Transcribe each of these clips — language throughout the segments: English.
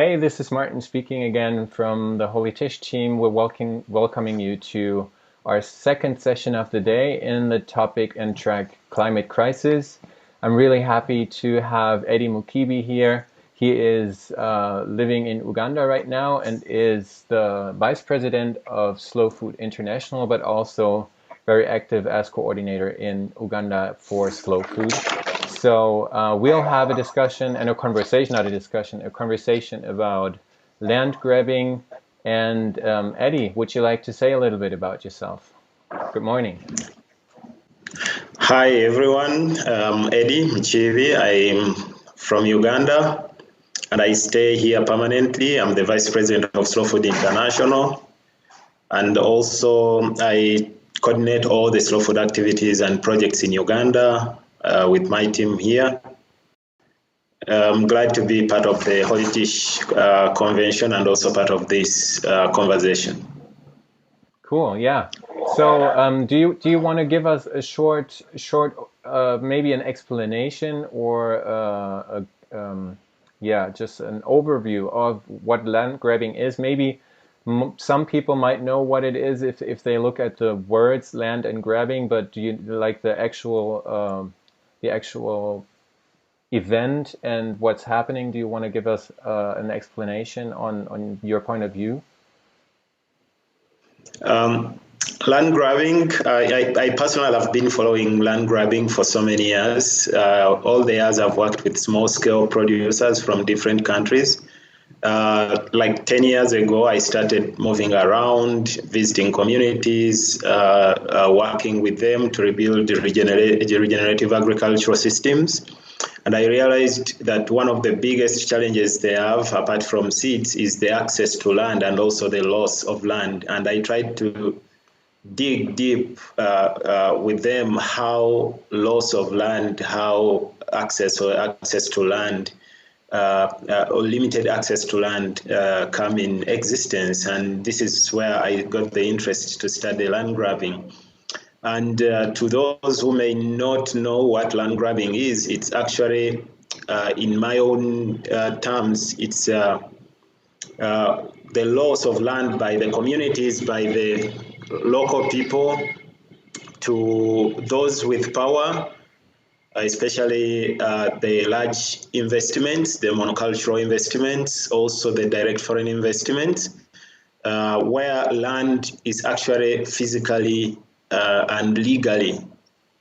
Hey, this is Martin speaking again from the Holy Tish team. We're welcoming you to our second session of the day in the topic and track climate crisis. I'm really happy to have Edie Mukiibi here. He is living in Uganda right now and is the vice president of Slow Food International, but also very active as coordinator in Uganda for Slow Food. So we'll have a discussion and a conversation, not a discussion, a conversation about land grabbing. And Edie, would you like to say a little bit about yourself? Good morning. Hi, everyone. I'm Edie Mukiibi. I'm from Uganda, and I stay here permanently. I'm the vice president of Slow Food International, and also I coordinate all the slow food activities and projects in Uganda with my team here. I'm glad to be part of the Holy Tish convention and also part of this conversation. Cool. Yeah. So, do you want to give us a short, maybe an explanation or just an overview of what land grabbing is? Maybe some people might know what it is if they look at the words land and grabbing, but do you like the actual event and what's happening? Do you want to give us an explanation on your point of view? Land grabbing, I personally have been following land grabbing for so many years. All the years I've worked with small-scale producers from different countries. Like 10 years ago, I started moving around, visiting communities, working with them to rebuild the regenerative agricultural systems. And I realized that one of the biggest challenges they have, apart from seeds, is the access to land and also the loss of land. And I tried to dig deep with them how loss of land, how access to land, or limited access to land come in existence. And this is where I got the interest to study land grabbing. And to those who may not know what land grabbing is, it's actually, in my own terms, it's the loss of land by the communities, by the local people, to those with power, especially the large investments, the monocultural investments, also the direct foreign investments, where land is actually physically and legally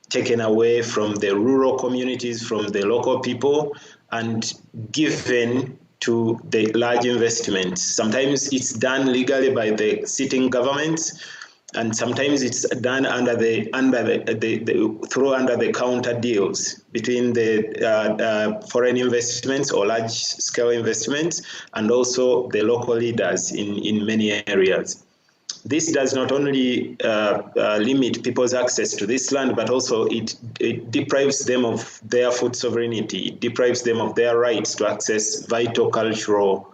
taken away from the rural communities, from the local people, and given to the large investments. Sometimes it's done legally by the sitting governments, and sometimes it's done under the counter deals between the foreign investments or large scale investments and also the local leaders in many areas. This does not only limit people's access to this land, but also it deprives them of their food sovereignty. It deprives them of their rights to access vital cultural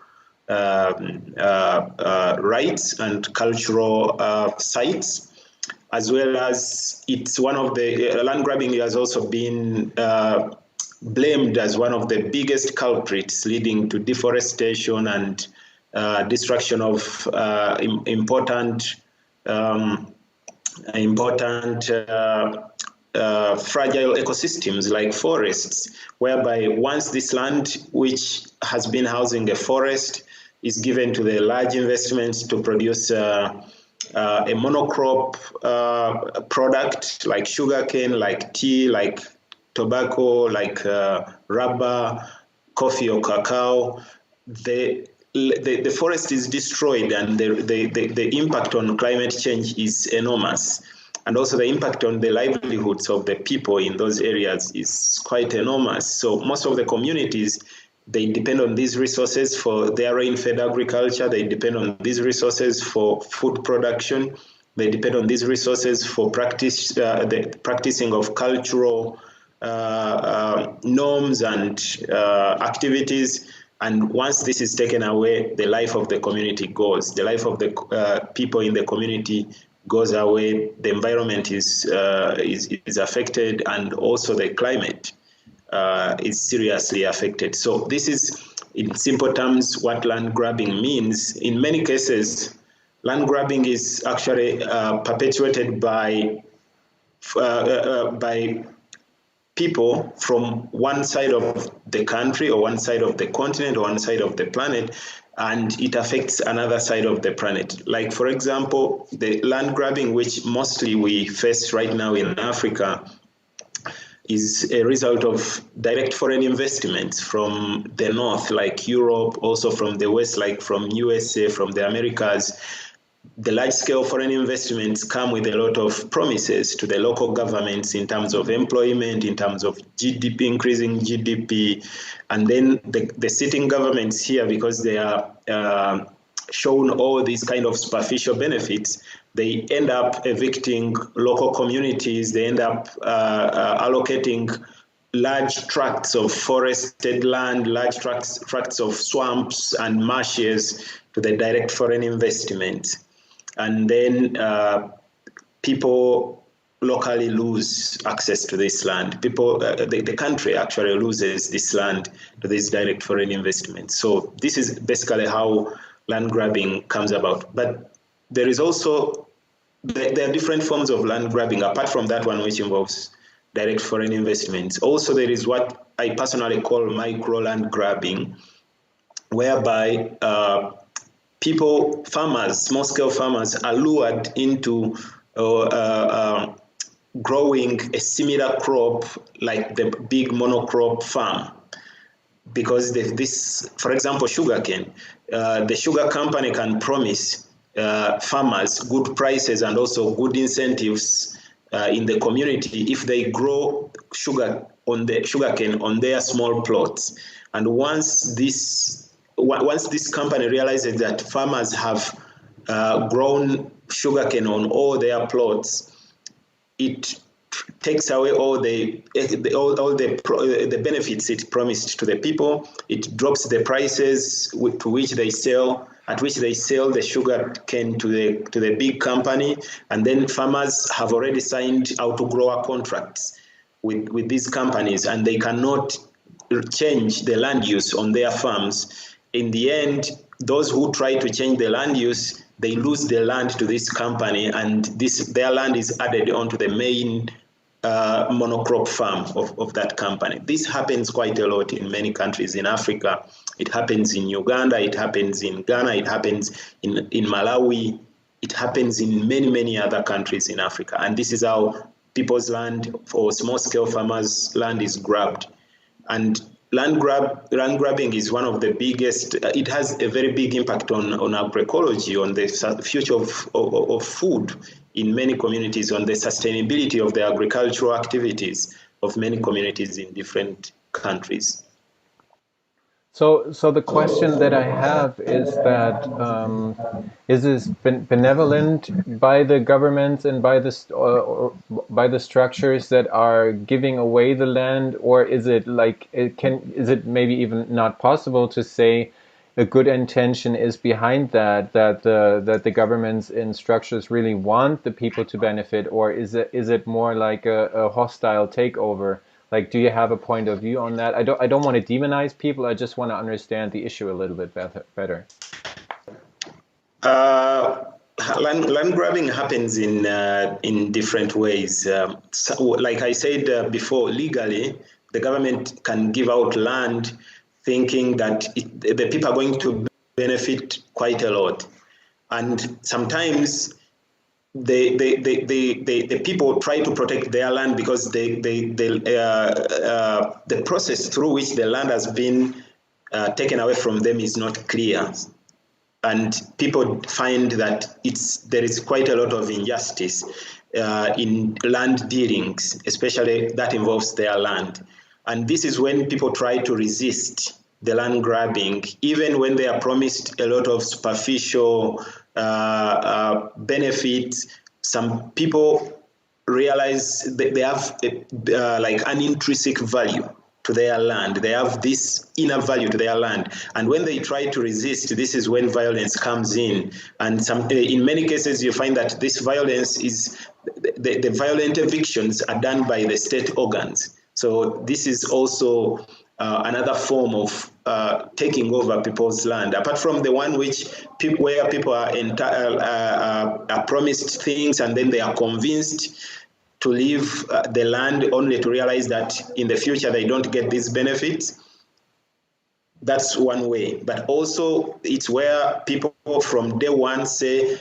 rights and cultural sites, as well as it's one of the land grabbing has also been blamed as one of the biggest culprits leading to deforestation and destruction of important fragile ecosystems like forests, whereby once this land, which has been housing a forest, is given to the large investments to produce a monocrop product like sugarcane, like tea, like tobacco, like rubber, coffee or cacao, the forest is destroyed, and the impact on climate change is enormous. And also the impact on the livelihoods of the people in those areas is quite enormous. So most of the communities, they depend on these resources for their rain-fed agriculture. They depend on these resources for food production. They depend on these resources for the practicing of cultural norms and activities. And once this is taken away, the life of the community goes. The life of the people in the community goes away. The environment is affected, and also the climate is seriously affected. So this is in simple terms, what land grabbing means. In many cases, land grabbing is actually perpetuated by people from one side of the country or one side of the continent or one side of the planet, and it affects another side of the planet. Like, for example, the land grabbing, which mostly we face right now in Africa, is a result of direct foreign investments from the north, like Europe, also from the west, like from USA, from the Americas. The large-scale foreign investments come with a lot of promises to the local governments in terms of employment, in terms of GDP, increasing GDP, and then the sitting governments here, because they are shown all these kind of superficial benefits, they end up evicting local communities. They end up allocating large tracts of forested land, large tracts of swamps and marshes to the direct foreign investment. And then people locally lose access to this land. People, the country actually loses this land to this direct foreign investment. So this is basically how land grabbing comes about. But there is also, there are different forms of land grabbing, apart from that one which involves direct foreign investments. Also, there is what I personally call micro land grabbing, whereby people, farmers, small-scale farmers, are lured into growing a similar crop like the big monocrop farm. Because this, for example, sugarcane, the sugar company can promise farmers good prices and also good incentives in the community if they grow sugarcane on their small plots. And once this company realizes that farmers have grown sugarcane on all their plots, it takes away all the benefits it promised to the people. It drops the prices at which they sell the sugar cane to the big company, and then farmers have already signed out-to-grower contracts with these companies, and they cannot change the land use on their farms. In the end, those who try to change the land use, they lose the land to this company, and their land is added onto the main monocrop farm of that company. This happens quite a lot in many countries in Africa. It happens in Uganda, it happens in Ghana, it happens in Malawi, it happens in many, many other countries in Africa. And this is how people's land, or small-scale farmers' land, is grabbed. And land grabbing is one of the biggest. It has a very big impact on agroecology, on the future of food in many communities, on the sustainability of the agricultural activities of many communities in different countries. So the question that I have is that is this benevolent by the governments and by the structures that are giving away the land, or is it like is it maybe even not possible to say a good intention is behind that the governments and structures really want the people to benefit, or is it more like a hostile takeover? Like, do you have a point of view on that? I don't want to demonize people. I just want to understand the issue a little bit better. Land grabbing happens in different ways. So, like I said before, legally, the government can give out land thinking that the people are going to benefit quite a lot, and sometimes the people try to protect their land because the process through which the land has been taken away from them is not clear, and people find that there is quite a lot of injustice in land dealings, especially that involves their land. And this is when people try to resist the land grabbing, even when they are promised a lot of superficial benefits. Some people realize that they have like an intrinsic value to their land. They have this inner value to their land, and when they try to resist, this is when violence comes in. And in many cases, you find that this violence is the violent evictions are done by the state organs. So this is also another form of taking over people's land, apart from the one where people are promised things and then they are convinced to leave the land only to realize that in the future they don't get these benefits. That's one way. But also it's where people from day one say,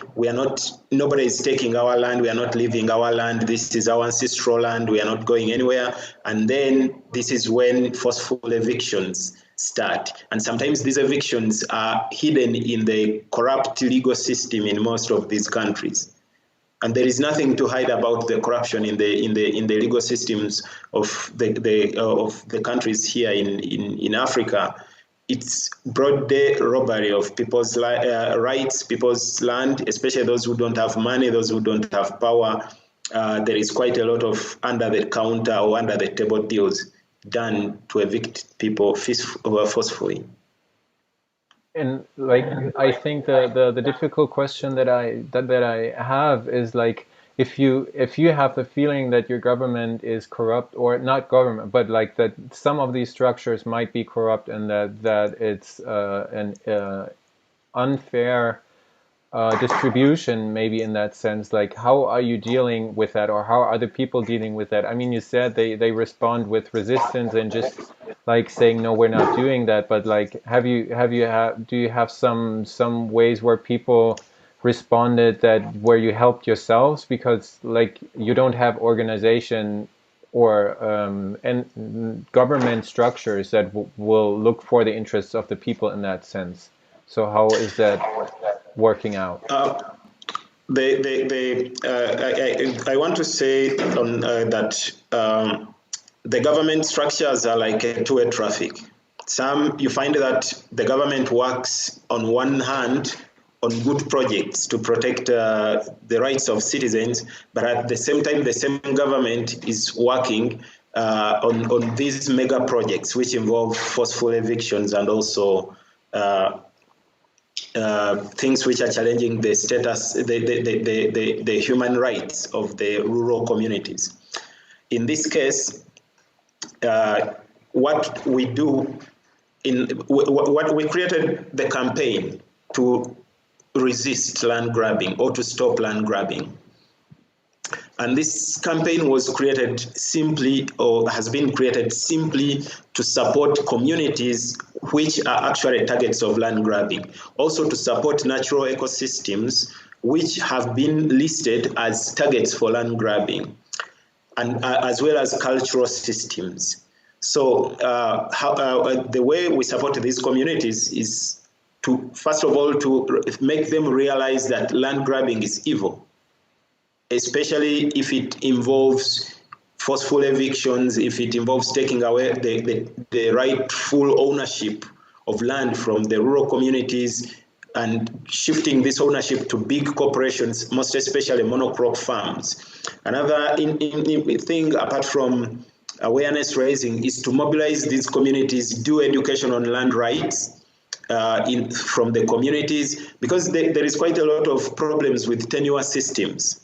nobody is taking our land, we are not leaving our land, this is our ancestral land, we are not going anywhere. And then this is when forceful evictions start. And sometimes these evictions are hidden in the corrupt legal system in most of these countries. And there is nothing to hide about the corruption in the legal systems of the countries here in Africa. It's broad day robbery of people's rights, people's land, especially those who don't have money, those who don't have power. There is quite a lot of under the counter or under the table deals done to evict people forcefully. And like, I think the difficult question that I have is like, if you have the feeling that your government is corrupt, or not government, but like that some of these structures might be corrupt, and that it's an unfair distribution, maybe in that sense, like how are you dealing with that, or how are the people dealing with that? I mean, you said they respond with resistance and just like saying, no, we're not doing that. But like, do you have some ways where people responded where you helped yourselves, because like you don't have organization or and government structures that will look for the interests of the people in that sense? So how is that working out? I want to say that the government structures are like a two-way traffic. You find that the government works on one hand on good projects to protect the rights of citizens, but at the same time, the same government is working on these mega projects, which involve forceful evictions and also things which are challenging the status, the human rights of the rural communities. In this case, what we do, what we created the campaign to resist land grabbing or to stop land grabbing. And this campaign was created simply, or has been created simply, to support communities which are actually targets of land grabbing. Also to support natural ecosystems which have been listed as targets for land grabbing, and as well as cultural systems. So the way we support these communities is to, first of all, to make them realize that land grabbing is evil, especially if it involves forceful evictions, if it involves taking away the rightful ownership of land from the rural communities and shifting this ownership to big corporations, most especially monocrop farms. Another thing, apart from awareness raising, is to mobilize these communities, do education on land rights from the communities, because there is quite a lot of problems with tenure systems.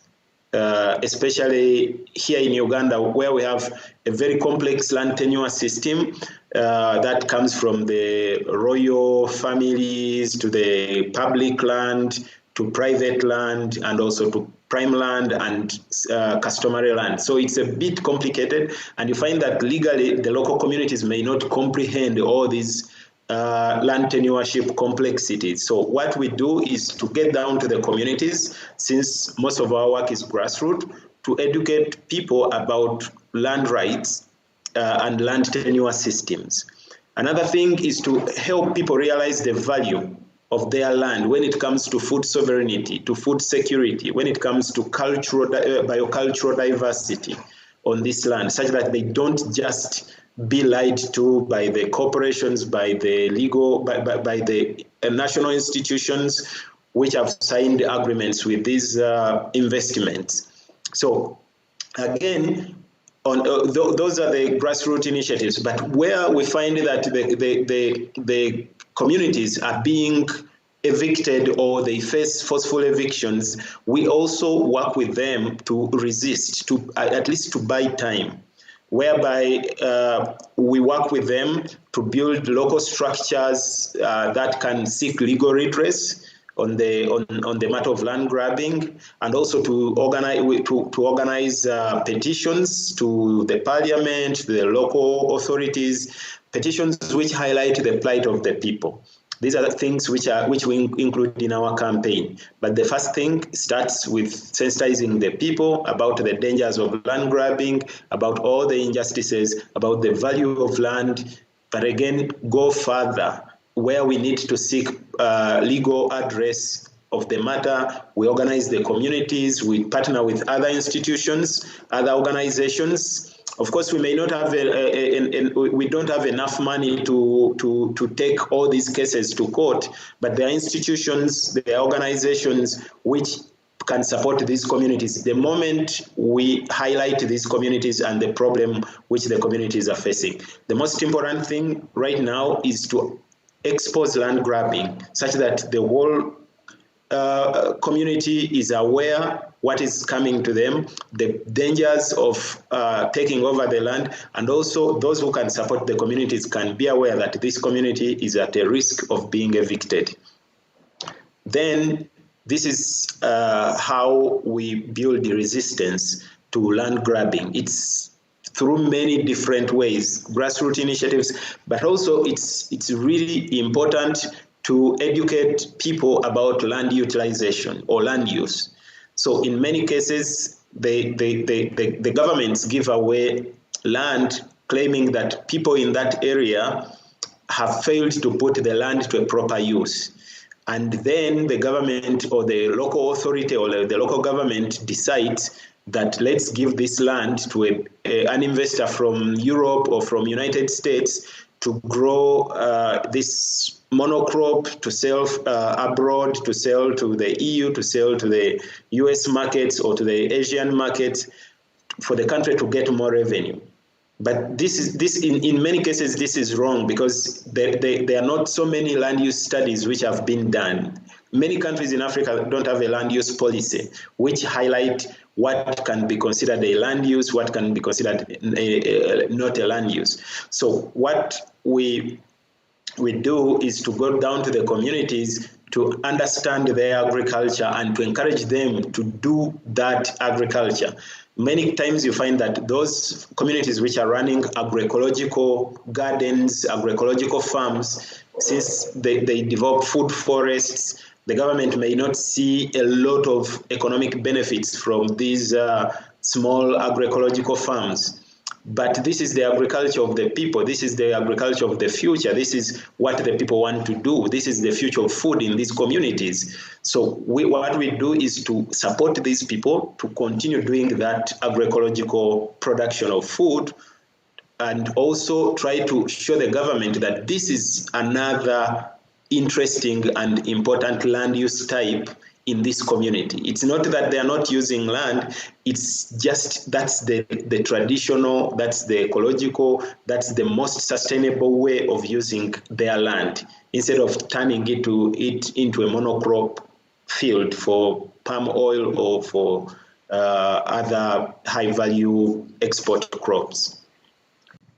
Especially here in Uganda, where we have a very complex land tenure system that comes from the royal families to the public land to private land and also to prime land and customary land. So it's a bit complicated, and you find that legally the local communities may not comprehend all these land tenureship complexities. So what we do is to get down to the communities, since most of our work is grassroots, to educate people about land rights and land tenure systems. Another thing is to help people realize the value of their land when it comes to food sovereignty, to food security, when it comes to biocultural diversity on this land, such that they don't just be lied to by the corporations, by the national institutions which have signed agreements with these investments. So again, those are the grassroots initiatives. But where we find that the communities are being evicted or they face forceful evictions, we also work with them to resist, to at least to buy time, whereby we work with them to build local structures that can seek legal redress on the matter of land grabbing, and also to organize petitions to the parliament, to the local authorities, petitions which highlight the plight of the people. These are the things which we include in our campaign. But the first thing starts with sensitizing the people about the dangers of land grabbing, about all the injustices, about the value of land, but again, go further where we need to seek legal address of the matter. We organize the communities, we partner with other institutions, other organizations. Of course, we may not have we don't have enough money to take all these cases to court, but there are institutions, there are organizations which can support these communities the moment we highlight these communities and the problem which the communities are facing. The most important thing right now is to expose land grabbing such that the whole community is aware what is coming to them, the dangers of taking over the land, and also those who can support the communities can be aware that this community is at a risk of being evicted. Then this is how we build the resistance to land grabbing. It's through many different ways, grassroots initiatives, but also it's really important to educate people about land utilization or land use. So in many cases, the governments give away land, claiming that people in that area have failed to put the land to a proper use. And then the government or the local authority or the local government decides that let's give this land to an investor from Europe or from United States to grow this monocrop, to sell abroad, to sell to the EU, to sell to the US markets or to the Asian markets, for the country to get more revenue. But in many cases, this is wrong because there are not so many land use studies which have been done. Many countries in Africa don't have a land use policy which highlight what can be considered a land use, what can be considered not a land use. So what we do is to go down to the communities to understand their agriculture and to encourage them to do that agriculture. Many times you find that those communities which are running agroecological gardens, agroecological farms, since they develop food forests, the government may not see a lot of economic benefits from these small agroecological farms. But this is the agriculture of the people. This is the agriculture of the future. This is what the people want to do. This is the future of food in these communities. So what we do is to support these people to continue doing that agroecological production of food, and also try to show the government that this is another interesting and important land use type in this community. It's not that they are not using land, it's just that's the traditional, that's the ecological, that's the most sustainable way of using their land, instead of turning it into a monocrop field for palm oil or for other high-value export crops.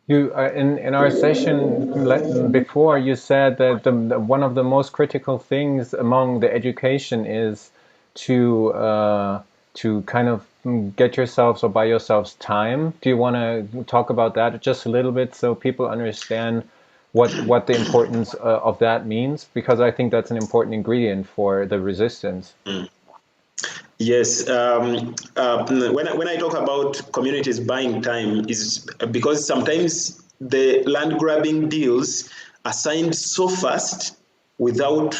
You in our session before, you said that one of the most critical things among the education is to kind of get yourselves or buy yourselves time. Do you want to talk about that just a little bit so people understand what the importance of that means? Because I think that's an important ingredient for the resistance. Mm. Yes, when I talk about communities buying time, is because sometimes the land grabbing deals are signed so fast without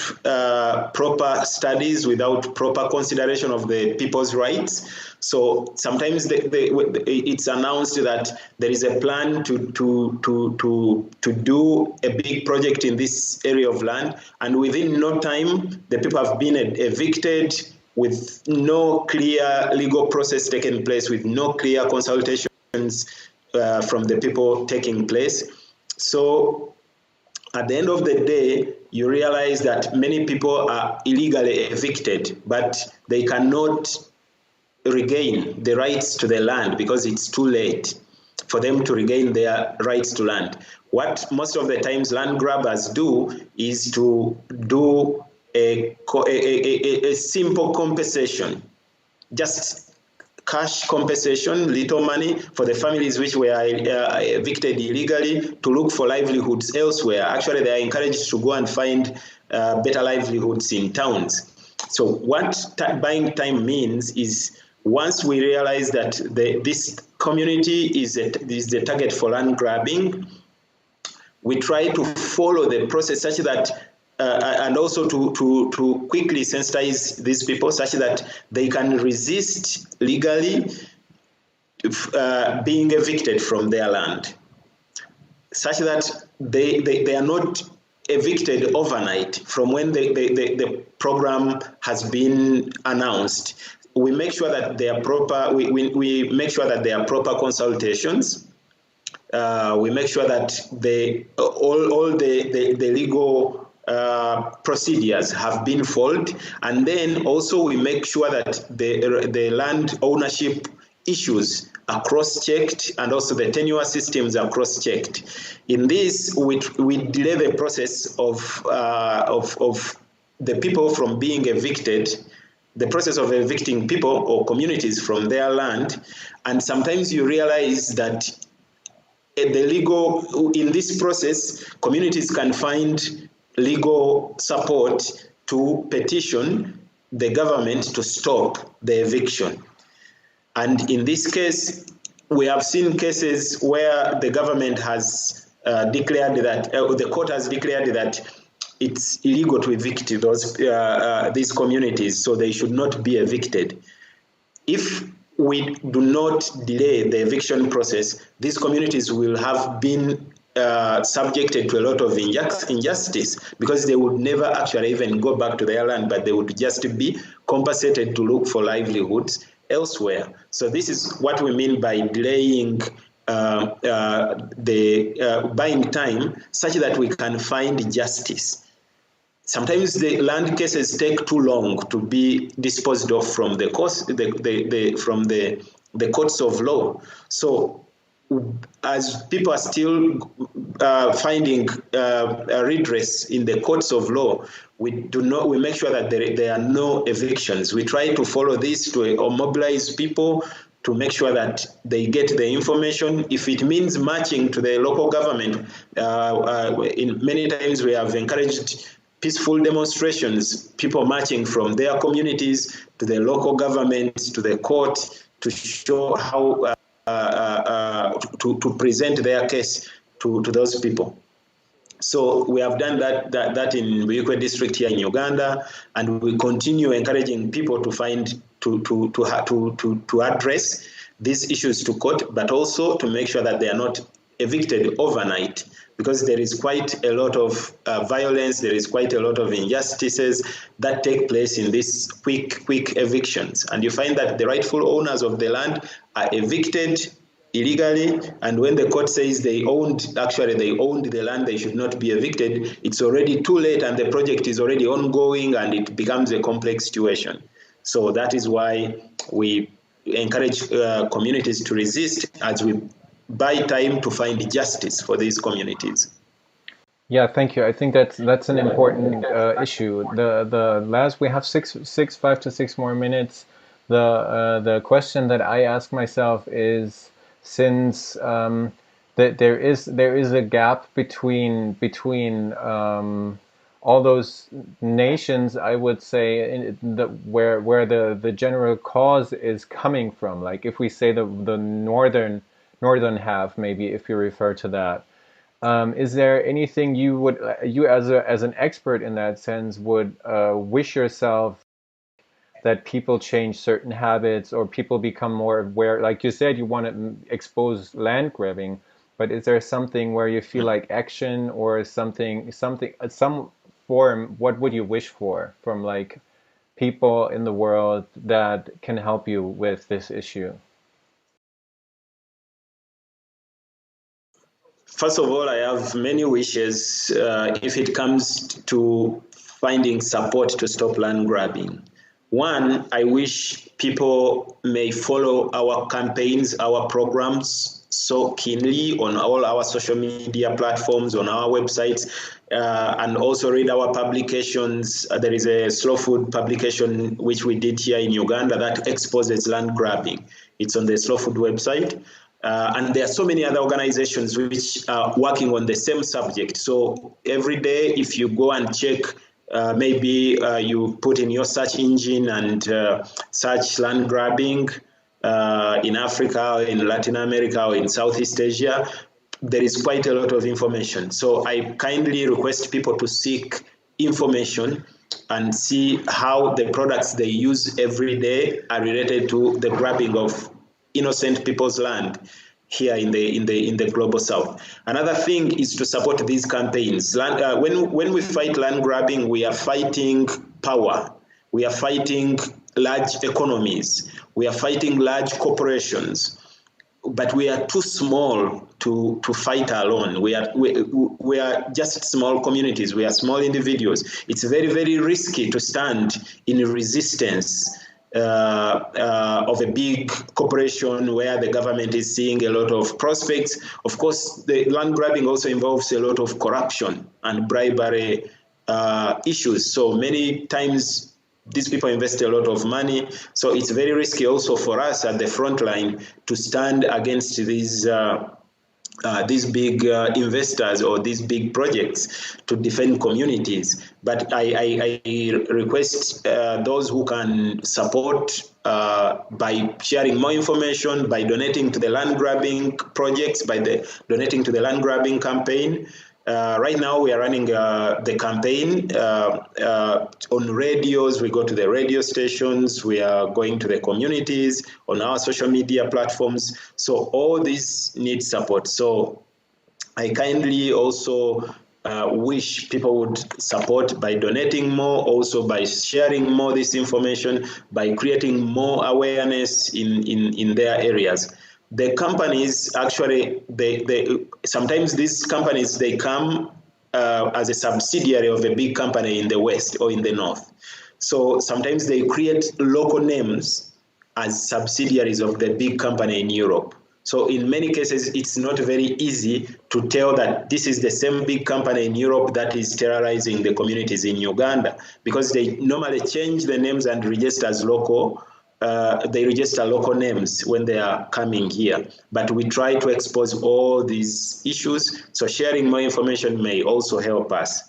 proper studies, without proper consideration of the people's rights. So sometimes it's announced that there is a plan to do a big project in this area of land, and within no time the people have been evicted, with no clear legal process taking place, with no clear consultations from the people taking place. So at the end of the day, you realize that many people are illegally evicted, but they cannot regain the rights to the land because it's too late. for them to regain their rights to land. What most of the times land grabbers do is to do a simple compensation, just cash compensation, little money for the families which were evicted illegally to look for livelihoods elsewhere. Actually, they are encouraged to go and find better livelihoods in towns. So what buying time means is, once we realize that this community is the target for land grabbing, we try to follow the process such that and also to quickly sensitize these people such that they can resist legally being evicted from their land, such that they are not evicted overnight from when the program has been announced. We make sure that they are proper. We make sure that there are proper consultations. We make sure that all the legal procedures have been followed, and then also we make sure that the land ownership issues are cross-checked, and also the tenure systems are cross-checked. In this, we delay the process of the people from being evicted, the process of evicting people or communities from their land. And sometimes you realize that in this process, communities can find legal support to petition the government to stop the eviction. And in this case, we have seen cases where the government has declared that, the court has declared that it's illegal to evict these communities, so they should not be evicted. If we do not delay the eviction process, these communities will have been subjected to a lot of injustice, because they would never actually even go back to their land, but they would just be compensated to look for livelihoods elsewhere. So this is what we mean by delaying buying time, such that we can find justice. Sometimes the land cases take too long to be disposed of from the courts of law. So as people are still finding redress in the courts of law, we make sure that there are no evictions. We try to follow this to mobilize people to make sure that they get the information. If it means marching to the local government, many times we have encouraged peaceful demonstrations, people marching from their communities to the local government, to the court, to show how to present their case to those people. So we have done that in Buyikwe district here in Uganda, and we continue encouraging people to find to address these issues to court, but also to make sure that they are not evicted overnight, because there is quite a lot of violence, there is quite a lot of injustices that take place in these quick evictions. And you find that the rightful owners of the land are evicted illegally, and when the court says they owned the land, they should not be evicted, it's already too late and the project is already ongoing, and it becomes a complex situation. So that is why we encourage communities to resist, as we buy time to find justice for these communities. Yeah, thank you. I think that's an important issue. The last, we have 5 to 6 more minutes. The question that I ask myself is, since there is a gap between all those nations, I would say, where the general cause is coming from. Like if we say the northern half, maybe, if you refer to that. Is there anything you as an expert in that sense would wish yourself that people change certain habits, or people become more aware? Like you said, you want to expose land grabbing, but is there something where you feel like action or some form? What would you wish for from like people in the world that can help you with this issue? First of all, I have many wishes if it comes to finding support to stop land grabbing. One, I wish people may follow our campaigns, our programs, so keenly on all our social media platforms, on our websites, and also read our publications. There is a slow food publication which we did here in Uganda that exposes land grabbing. It's on the slow food website. And there are so many other organizations which are working on the same subject. So every day, if you go and check, maybe you put in your search engine and search land grabbing in Africa, in Latin America, or in Southeast Asia, there is quite a lot of information. So I kindly request people to seek information and see how the products they use every day are related to the grabbing of innocent people's land here in the global south. Another thing is to support these campaigns. When we fight land grabbing, we are fighting power. We are fighting large economies. We are fighting large corporations. But we are too small to fight alone. We are just small communities. We are small individuals. It's very, very risky to stand in resistance of a big corporation where the government is seeing a lot of prospects. Of course, the land grabbing also involves a lot of corruption and bribery issues. So many times these people invest a lot of money. So it's very risky also for us at the front line to stand against these big investors or these big projects to defend communities. But I request those who can support by sharing more information, by donating to the land grabbing projects, by donating to the land grabbing campaign. Right now we are running the campaign on radios. We go to the radio stations. We are going to the communities on our social media platforms. So all this needs support. So I kindly also wish people would support by donating more, also by sharing more this information, by creating more awareness in their areas. The companies actually, sometimes these companies, they come as a subsidiary of a big company in the West or in the North. So sometimes they create local names as subsidiaries of the big company in Europe. So in many cases, it's not very easy to tell that this is the same big company in Europe that is terrorizing the communities in Uganda, because they normally change the names and register as local. They register local names when they are coming here. But we try to expose all these issues. So sharing more information may also help us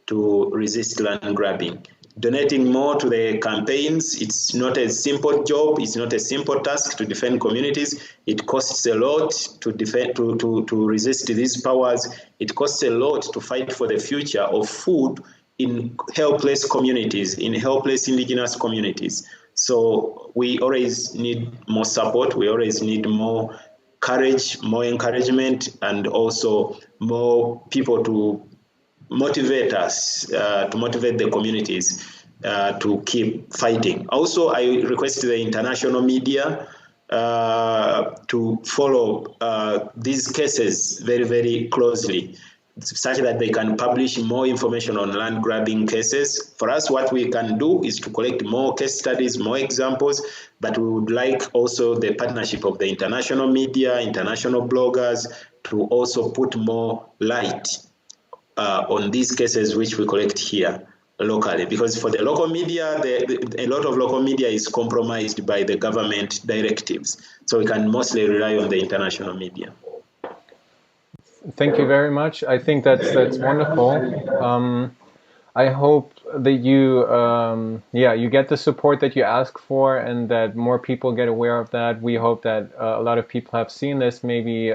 to resist land grabbing. Donating more to the campaigns, it's not a simple job, it's not a simple task to defend communities. It costs a lot to defend, to resist these powers. It costs a lot to fight for the future of food in helpless communities, in helpless indigenous communities. So we always need more support, we always need more courage, more encouragement, and also more people to motivate us, to motivate the communities to keep fighting. Also, I request the international media to follow these cases very, very closely, such that they can publish more information on land grabbing cases. For us, what we can do is to collect more case studies, more examples, but we would like also the partnership of the international media, international bloggers, to also put more light on these cases which we collect here locally, because for the local media, a lot of local media is compromised by the government directives. So we can mostly rely on the international media. Thank you very much. I think that's wonderful. I hope that you get the support that you ask for, and that more people get aware of that. We hope that a lot of people have seen this. Maybe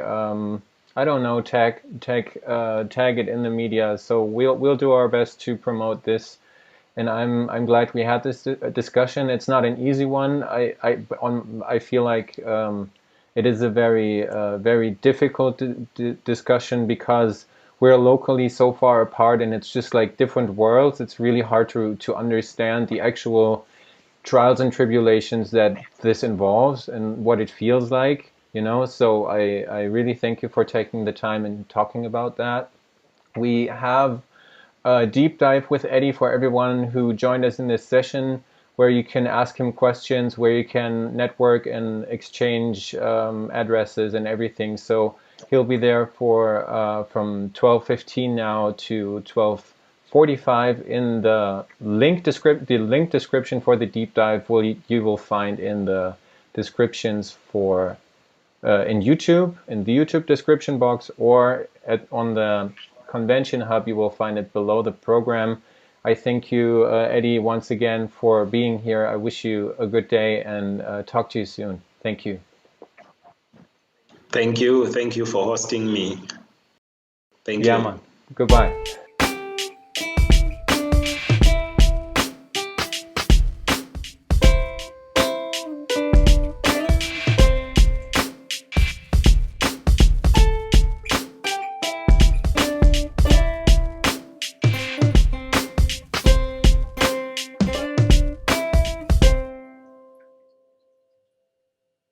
I don't know, tag it in the media. So we'll do our best to promote this. And I'm glad we had this discussion. It's not an easy one. I feel like it is a very difficult discussion, because we're locally so far apart, and it's just like different worlds. It's really hard to understand the actual trials and tribulations that this involves and what it feels like, you know. So I really thank you for taking the time and talking about that. We have a deep dive with Edie for everyone who joined us in this session, where you can ask him questions, where you can network and exchange addresses and everything. So he'll be there for from 12:15 now to 12:45. In the link description for the deep dive you will find in the descriptions for in YouTube, in the YouTube description box, or on the Convention Hub. You will find it below the program. I thank you, Edie, once again for being here. I wish you a good day and talk to you soon. Thank you. Thank you. Thank you for hosting me. Thank you. Man. Goodbye.